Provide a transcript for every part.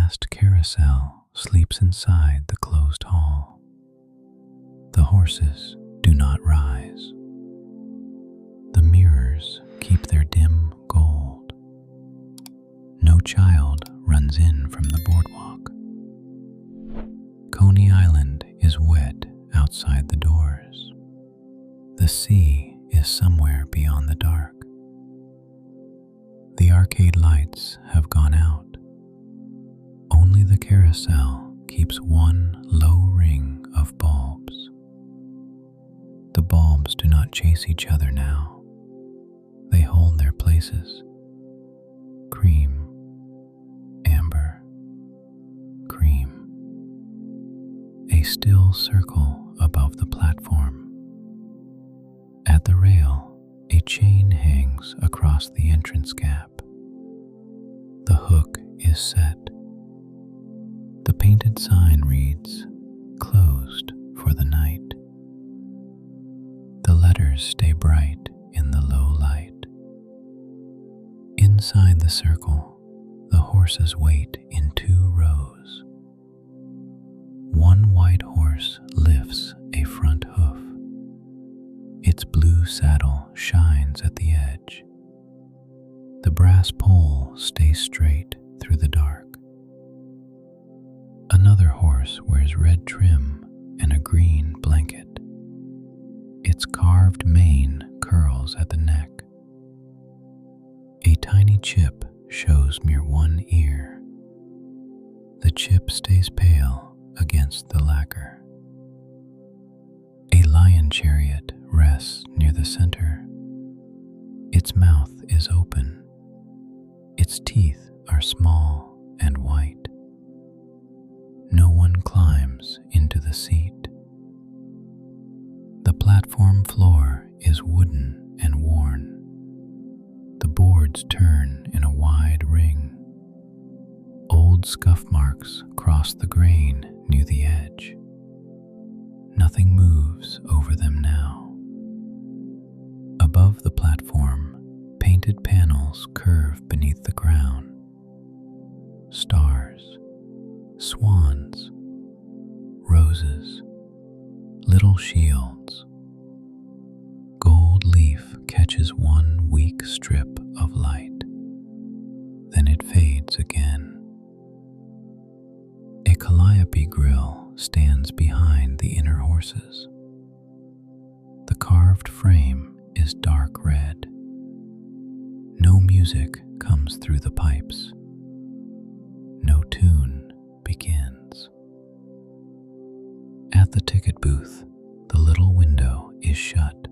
vast carousel sleeps inside the closed hall. The horses do not rise. The mirrors keep their dim gold. No child runs in from the boardwalk. Coney Island is wet outside the doors. The sea is somewhere beyond the dark. The arcade lights have gone out. Only the carousel keeps one low ring of bulbs. The bulbs do not chase each other now. They hold their places. Cream, amber, cream. A still circle above the platform. At the rail, a chain hangs across the entrance gap. The hook is set. The painted sign reads, "Closed for the night." The letters stay bright in the low light. Inside the circle, the horses wait in 2 rows. One white horse lifts a front hoof. Its blue saddle shines at the edge. The brass pole stays straight through the dark. Another horse wears red trim and a green blanket. Its carved mane curls at the neck. A tiny chip shows mere one ear. The chip stays pale against the lacquer. A lion chariot rests near the center. Its mouth is open. Its teeth are small and white. No one climbs into the seat. The platform floor is wooden and worn. The boards turn in a wide ring. Old scuff marks cross the grain near the edge. Nothing moves over them now. Above the platform, painted panels curve beneath the crown. Stars, swans, roses, little shields. Gold leaf catches one weak strip of light. Then it fades again. A calliope grill stands behind the inner horses. The carved frame is dark red. No music comes through the pipes. No tune begins. At the ticket booth, the little window is shut.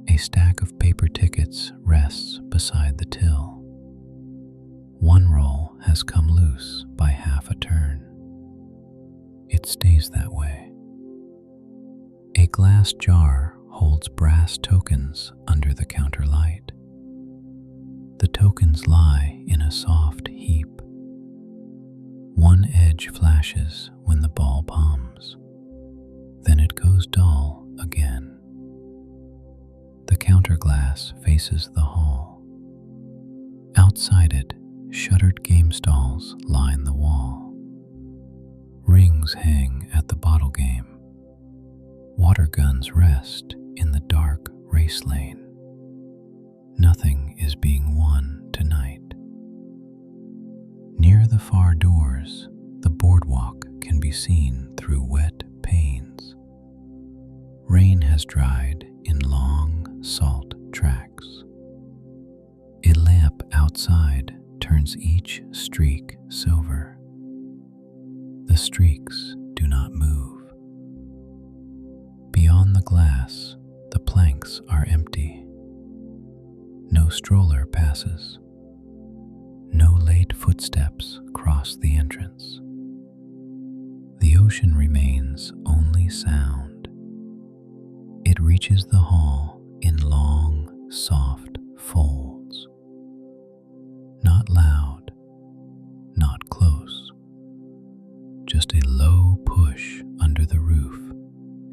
A stack of paper tickets rests beside the till. One roll has come loose by half a turn. It stays that way. A glass jar holds brass tokens under the counter light. The tokens lie in a soft heap. One edge flashes when the bulb hums. Then it goes dull again. The counter glass faces the hall. Outside it, shuttered game stalls line the wall. Rings hang at the bottle game. Water guns rest in the dark race lane. Nothing is being won tonight. Near the far doors, the boardwalk can be seen through wet panes. Rain has dried in long, salt tracks. A lamp outside turns each streak silver. The streaks do not move. Beyond the glass, the planks are empty. No stroller passes. No late footsteps cross the entrance. The ocean remains only sound. It reaches the hall in long, soft folds. Not loud, not close. Just a low push under the roof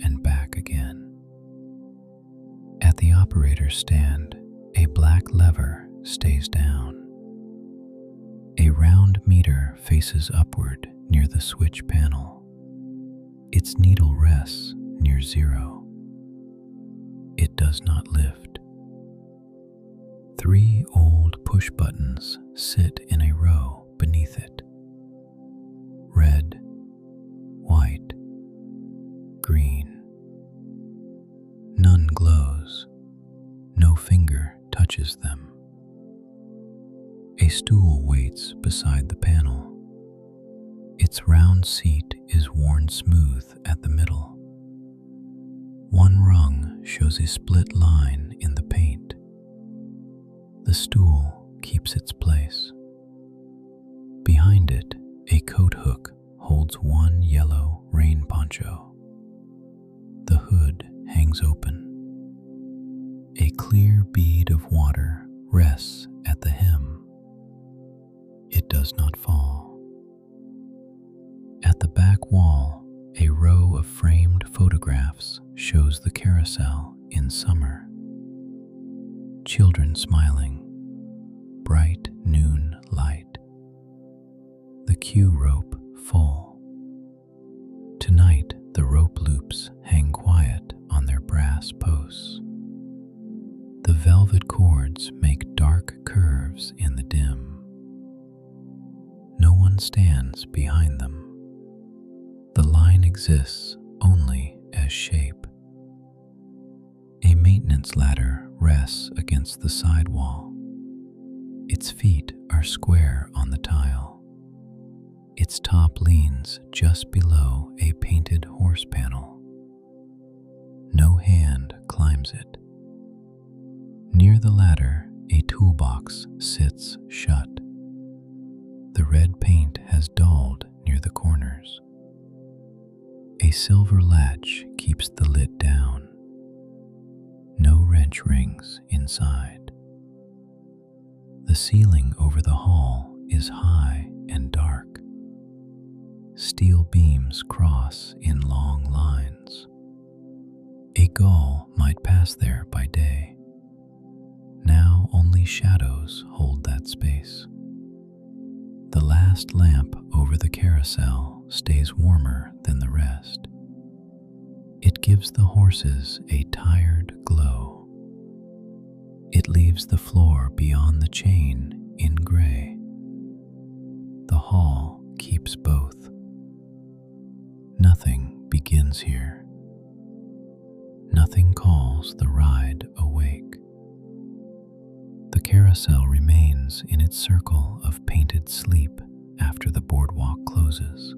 and back again. At the operator's stand, a black lever stays down. A round meter faces upward near the switch panel. Its needle rests near 0. It does not lift. 3 old push buttons sit in a row beneath it. Red, white, green. None glows. No finger touches them. A stool waits beside the panel. Its round seat is worn smooth at the middle. One rung shows a split line in the paint. The stool keeps its place. Behind it, a coat hook holds one yellow rain poncho. The hood hangs open. A clear bead of water rests at the hem. It does not fall. At the back wall, a row of framed photographs shows the carousel in summer. Children smiling, bright noon light. The cue rope full. Tonight, the rope loops hang quiet on their brass posts. The velvet cords make dark curves in the dim. No one stands behind them. The line exists only as shape. A maintenance ladder rests against the sidewall. Its feet are square on the tile. Its top leans just below a painted horse panel. No hand climbs it. Near the ladder, a toolbox sits shut. The red paint has dulled near the corners. A silver latch keeps the lid down. No wrench rings inside. The ceiling over the hall is high and dark. Steel beams cross in long lines. A gull might pass there by day. Now only shadows hold that space. The last lamp over the carousel stays warmer than the rest. It gives the horses a tired glow. It leaves the floor beyond the chain in gray. The hall keeps both. Nothing begins here. Nothing calls the ride awake. The carousel remains in its circle of painted sleep after the boardwalk closes.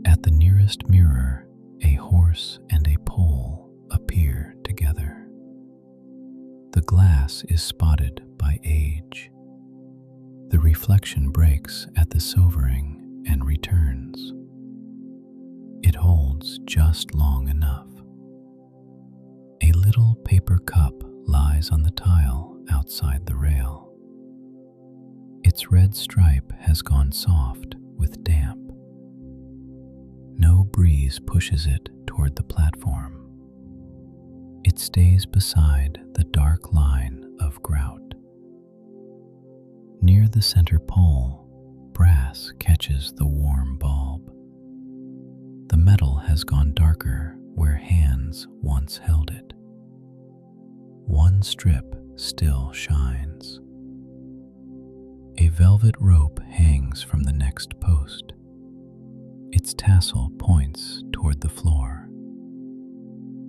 At the nearest mirror, a horse and a pole appear together. The glass is spotted by age. The reflection breaks at the silvering and returns. It holds just long enough. A little paper cup lies on the tile outside the rail. Its red stripe has gone soft with damp. No breeze pushes it toward the platform. It stays beside the dark line of grout. Near the center pole, brass catches the warm bulb. The metal has gone darker where hands once held it. One strip still shines. A velvet rope hangs from the next post. Its tassel points toward the floor.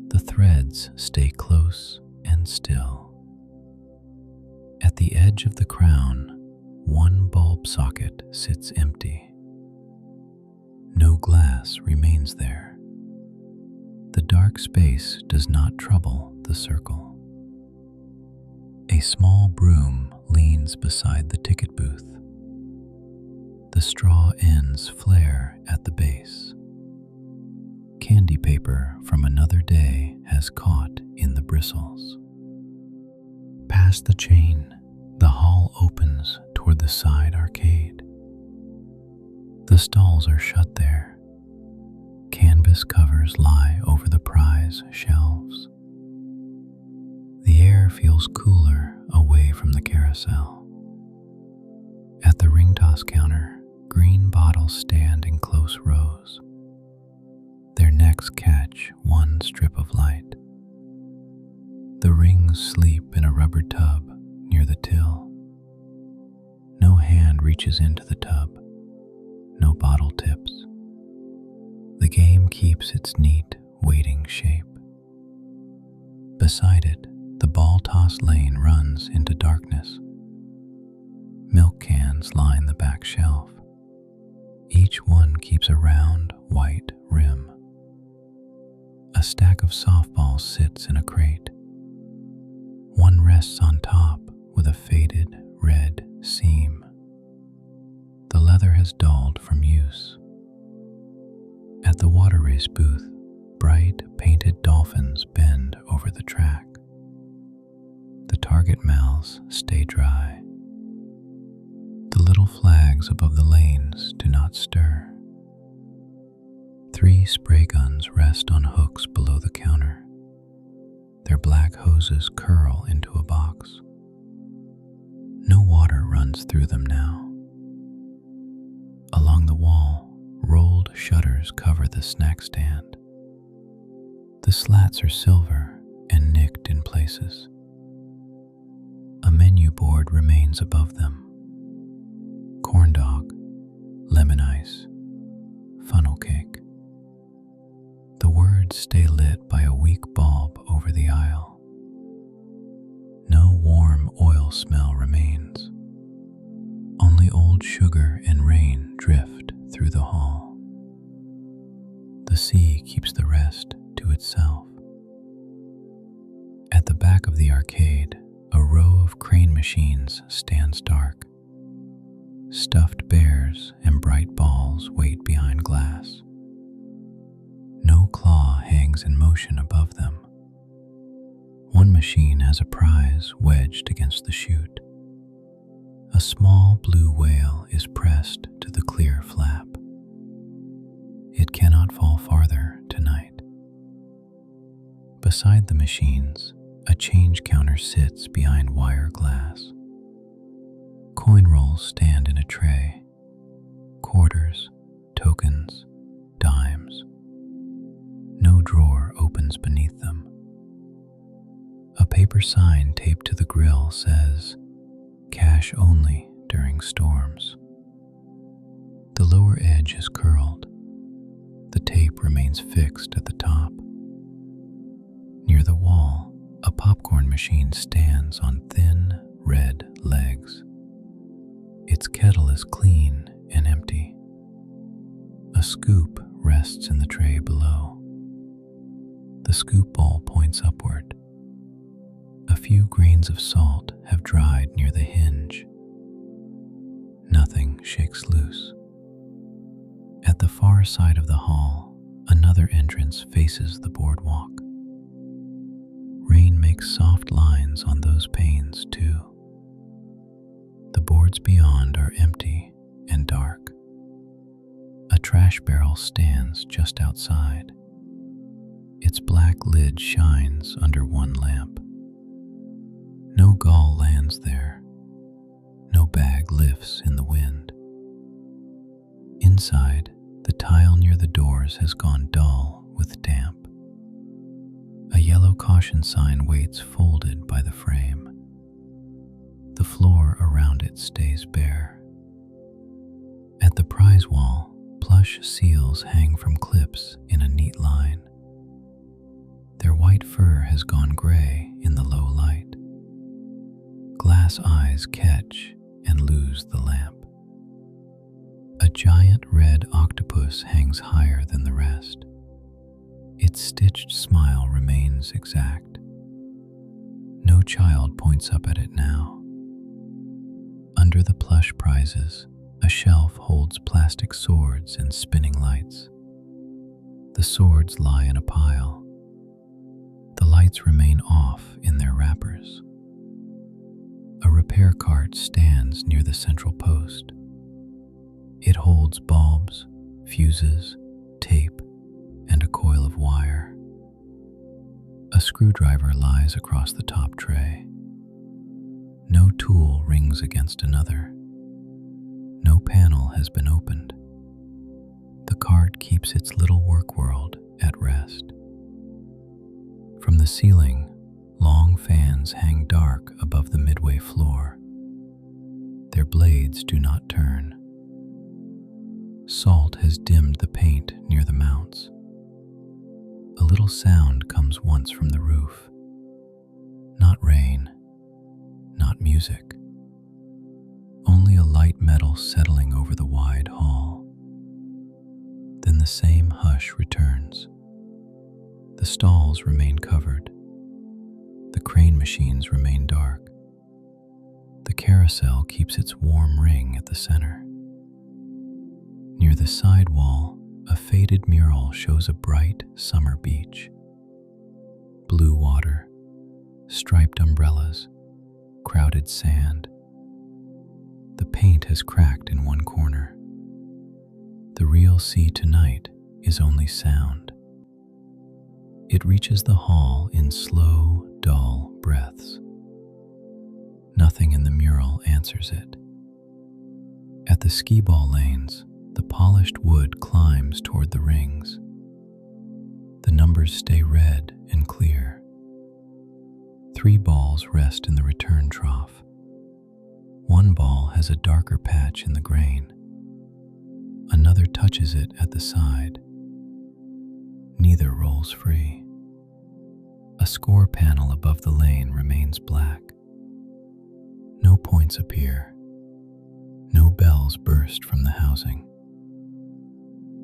The threads stay close and still. At the edge of the crown, one bulb socket sits empty. No glass remains there. The dark space does not trouble the circle. A small broom leans beside the ticket booth. The straw ends flare at the base. Candy paper from another day has caught in the bristles. Past the chain, the hall opens toward the side arcade. The stalls are shut there. Canvas covers lie over the prize shelves. The air feels cooler away from the carousel. At the ring toss counter, Green bottles stand in close rows. Their necks catch one strip of light. The rings sleep in a rubber tub near the till. No hand reaches into the tub. No bottle tips. The game keeps its neat, waiting shape. Beside it, the ball-toss lane runs into darkness. Milk cans line the back shelf. Each one keeps a round, white rim. A stack of softballs sits in a crate. One rests on top with a faded red seam. The leather has dulled from use. At the water race booth, bright painted dolphins bend over the track. The target mouths stay dry. The little flags above the lanes do not stir. 3 spray guns rest on hooks below the counter. Their black hoses curl into a box. No water runs through them now. Along the wall, rolled shutters cover the snack stand. The slats are silver and nicked in places. A menu board remains above them. Corn dog, lemon ice, funnel cake. The words stay lit by a weak bulb over the aisle. No warm oil smell remains. Only old sugar and rain drift through the hall. The sea keeps the rest to itself. At the back of the arcade, a row of crane machines stands dark. Stuffed bears and bright balls wait behind glass. No claw hangs in motion above them. One machine has a prize wedged against the chute. A small blue whale is pressed to the clear flap. It cannot fall farther tonight. Beside the machines, a change counter sits behind wire glass. Coin rolls stand in a tray. Quarters, tokens, dimes. No drawer opens beneath them. A paper sign taped to the grill says, "Cash only during storms." The lower edge is curled. The tape remains fixed at the top. Near the wall, a popcorn machine stands on thin, red legs. Its kettle is clean and empty. A scoop rests in the tray below. The scoop bowl points upward. A few grains of salt have dried near the hinge. Nothing shakes loose. At the far side of the hall, another entrance faces the boardwalk. Rain makes soft lines on those panes too. The boards beyond are empty and dark. A trash barrel stands just outside. Its black lid shines under one lamp. No gull lands there. No bag lifts in the wind. Inside, the tile near the doors has gone dull with damp. A yellow caution sign waits folded by the frame. The floor around it stays bare. At the prize wall, plush seals hang from clips in a neat line. Their white fur has gone gray in the low light. Glass eyes catch and lose the lamp. A giant red octopus hangs higher than the rest. Its stitched smile remains exact. No child points up at it now. Under the plush prizes, a shelf holds plastic swords and spinning lights. The swords lie in a pile. The lights remain off in their wrappers. A repair cart stands near the central post. It holds bulbs, fuses, tape, and a coil of wire. A screwdriver lies across the top tray. No tool rings against another. No panel has been opened. The cart keeps its little work world at rest. From the ceiling, long fans hang dark above the midway floor. Their blades do not turn. Salt has dimmed the paint near the mounts. A little sound comes once from the roof. Not rain, not music. Only a light metal settling over the wide hall. Then the same hush returns. The stalls remain covered. The crane machines remain dark. The carousel keeps its warm ring at the center. Near the side wall, a faded mural shows a bright summer beach. Blue water, striped umbrellas, crowded sand. The paint has cracked in one corner. The real sea tonight is only sound. It reaches the hall in slow, dull breaths. Nothing in the mural answers it. At the skee-ball lanes, the polished wood climbs toward the rings. The numbers stay red and clear. 3 balls rest in the return trough. 1 ball has a darker patch in the grain. Another touches it at the side. Neither rolls free. A score panel above the lane remains black. No points appear. No bells burst from the housing.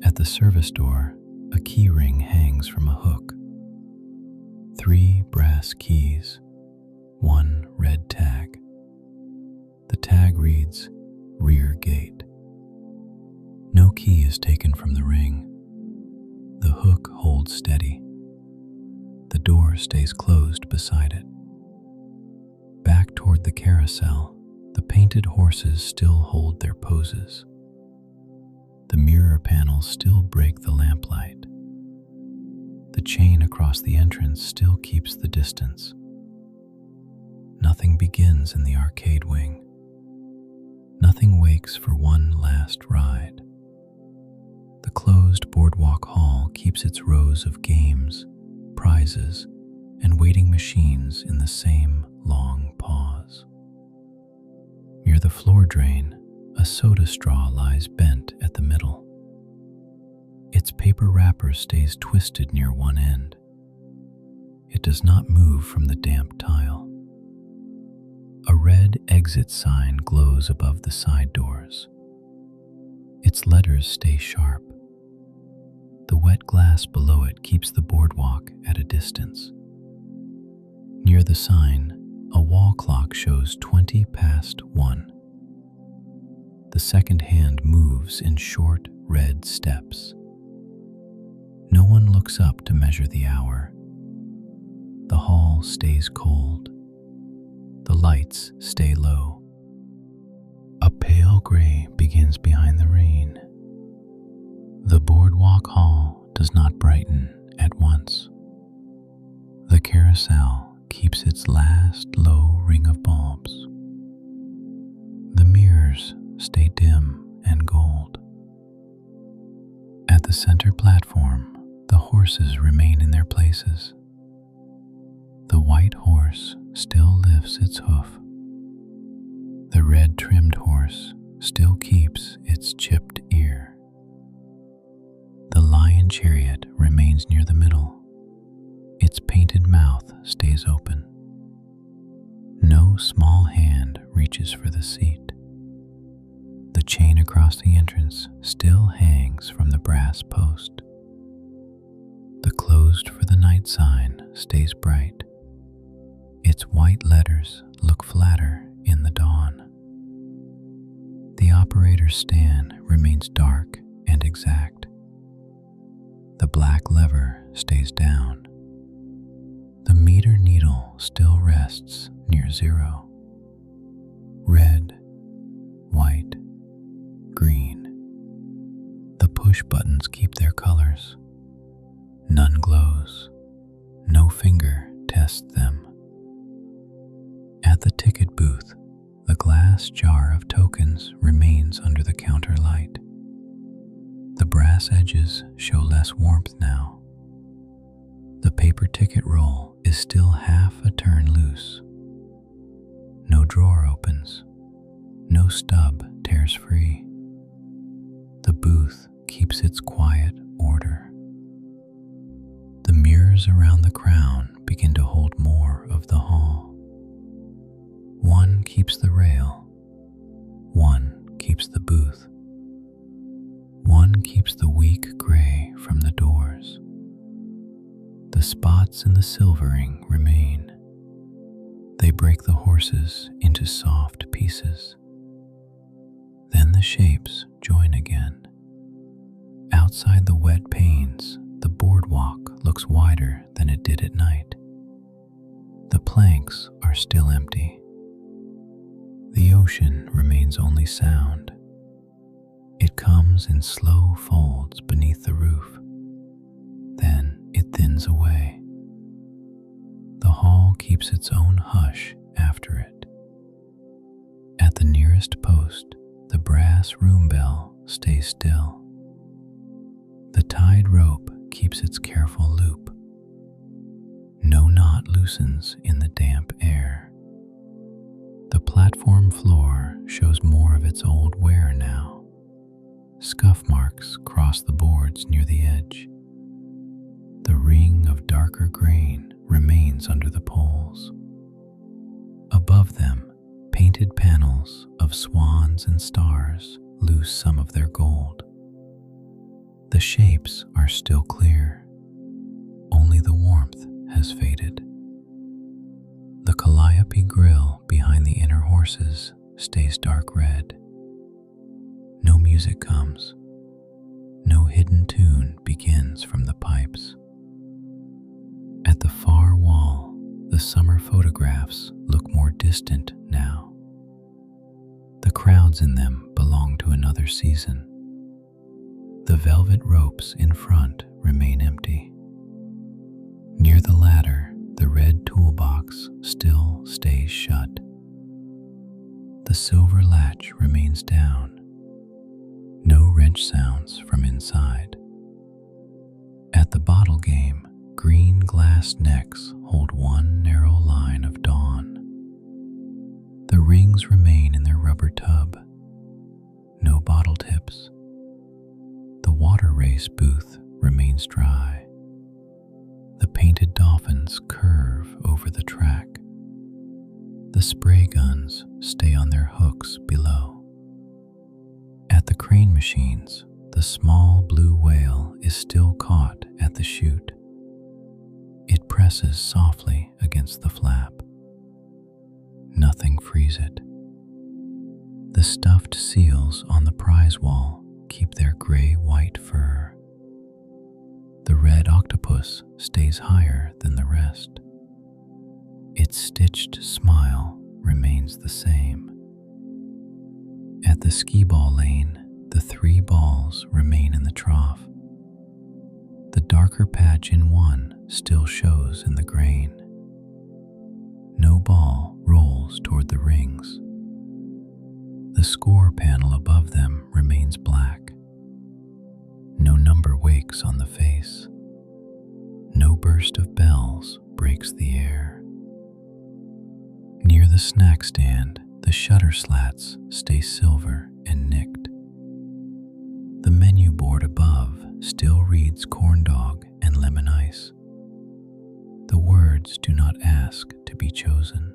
At the service door, a key ring hangs from a hook. 3 brass keys, 1 red tag. The tag reads, "Rear Gate." No key is taken from the ring. The hook holds steady. The door stays closed beside it. Back toward the carousel, the painted horses still hold their poses. The mirror panels still break the lamplight. The chain across the entrance still keeps the distance. Nothing begins in the arcade wing. Nothing wakes for one last ride. The closed Boardwalk hall keeps its rows of games, prizes, and waiting machines in the same long pause. Near the floor drain, a soda straw lies bent at the middle. Its paper wrapper stays twisted near one end. It does not move from the damp tile. A red exit sign glows above the side doors. Its letters stay sharp. The wet glass below it keeps the boardwalk at a distance. Near the sign, a wall clock shows 20 past 1. The second hand moves in short red steps. No one looks up to measure the hour. The hall stays cold. The lights stay low. A pale gray begins behind the rain. The Boardwalk hall does not brighten at once. The carousel keeps its last low ring of bulbs. The mirrors stay dim and gold. At the center platform, the horses remain in their places. The white horse still lifts its hoof. The red-trimmed horse still keeps its chipped ear. The lion chariot remains near the middle. Its painted mouth stays open. No small hand reaches for the seat. The chain across the entrance still hangs from the brass post. The closed for the night sign stays bright. Its white letters look flatter in the dawn. The operator's stand remains dark and exact. The black lever stays down. The meter needle still rests near 0. Red, white, green. The push buttons keep their colors. None glows. No finger tests them. At the ticket booth, The glass jar of tokens remains under the counter light. The brass edges show less warmth now. The paper ticket roll is still half a turn loose. No drawer opens. No stub tears free. The booth keeps its quiet order. The mirrors around the crown begin to hold more of the hall. One keeps the rail. One keeps the booth. One keeps the weak gray from the doors. The spots in the silvering remain. They break the horses into soft pieces. Then the shapes join again. Outside the wet panes, the boardwalk looks wider than it did at night. The planks are still empty. The ocean remains only sound. It comes in slow folds beneath the roof. Then it thins away. The hall keeps its own hush after it. At the nearest post, the brass room bell stays still. The tied rope keeps its careful loop. No knot loosens in the damp air. The platform floor shows more of its old wear now. Scuff marks cross the boards near the edge. The ring of darker grain remains under the poles. Above them, painted panels of swans and stars lose some of their gold. The shapes are still clear. Only the warmth has faded. The calliope grill behind the inner horses stays dark red. No music comes. No hidden tune begins from the pipes. At the far wall, the summer photographs look more distant now. The crowds in them belong to another season. The velvet ropes in front remain empty. Near the ladder, the red toolbox still stays shut. The silver latch remains down. No wrench sounds from inside. At the bottle game, green glass necks hold one narrow line of dawn. The rings remain in their rubber tub. No bottle tips. The water race booth remains dry. The painted dolphins curve over the track. The spray guns stay on their hooks below. At the crane machines, the small blue whale is still caught at the chute. It presses softly against the flap. Nothing frees it. The stuffed seals on the prize wall keep their gray-white fur. The red octopus stays higher than the rest. Its stitched smile remains the same. At the skee-ball lane, the 3 balls remain in the trough. The darker patch in one still shows in the grain. No ball rolls toward the rings. The score panel above them remains black. No number wakes on the face. No burst of bells breaks the air. Near the snack stand, the shutter slats stay silver and nicked. The menu board above still reads corn dog and lemon ice. The words do not ask to be chosen.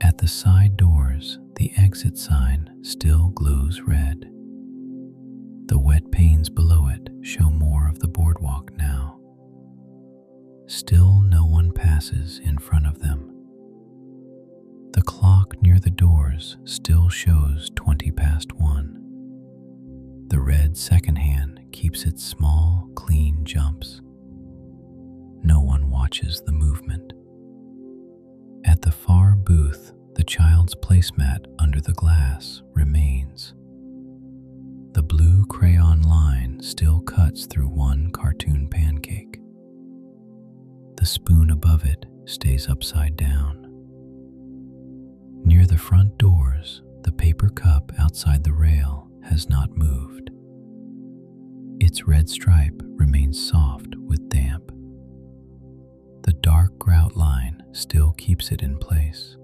At the side doors, the exit sign still glows red. The wet panes below it show more of the boardwalk now. Still no one passes in front of them. The clock near the doors still shows 1:20. The red second hand keeps its small, clean jumps. No one watches the movement. At the far booth, the child's placemat under the glass remains. The blue crayon line still cuts through one cartoon pancake. The spoon above it stays upside down. Near the front doors, the paper cup outside the rail has not moved. Its red stripe remains soft with damp. The dark grout line still keeps it in place.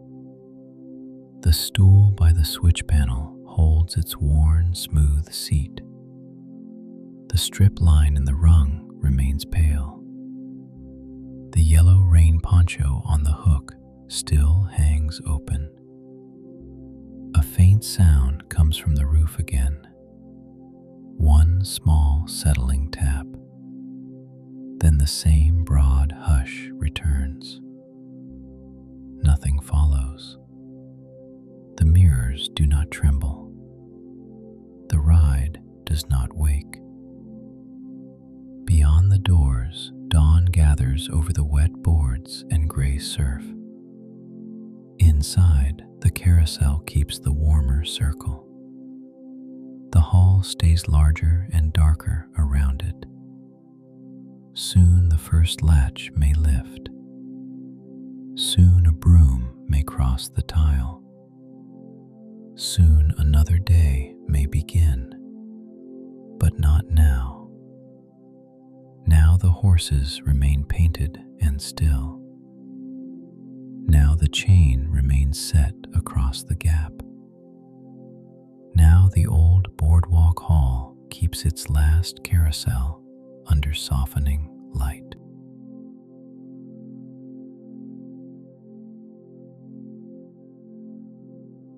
The stool by the switch panel holds its worn, smooth seat. The strip line in the rung remains pale. The yellow rain poncho on the hook still hangs open. A faint sound comes from the roof again. One small settling tap. Then the same broad hush returns. Nothing follows. The mirrors do not tremble. The ride does not wake. Beyond the doors, dawn gathers over the wet boards and gray surf. Inside, the carousel keeps the warmer circle. The hall stays larger and darker around it. Soon the first latch may lift. Soon a broom may cross the tile. Soon another day may begin, but not now. Now the horses remain painted and still. Now the chain remains set across the gap. Now the old Boardwalk hall keeps its last carousel under softening light.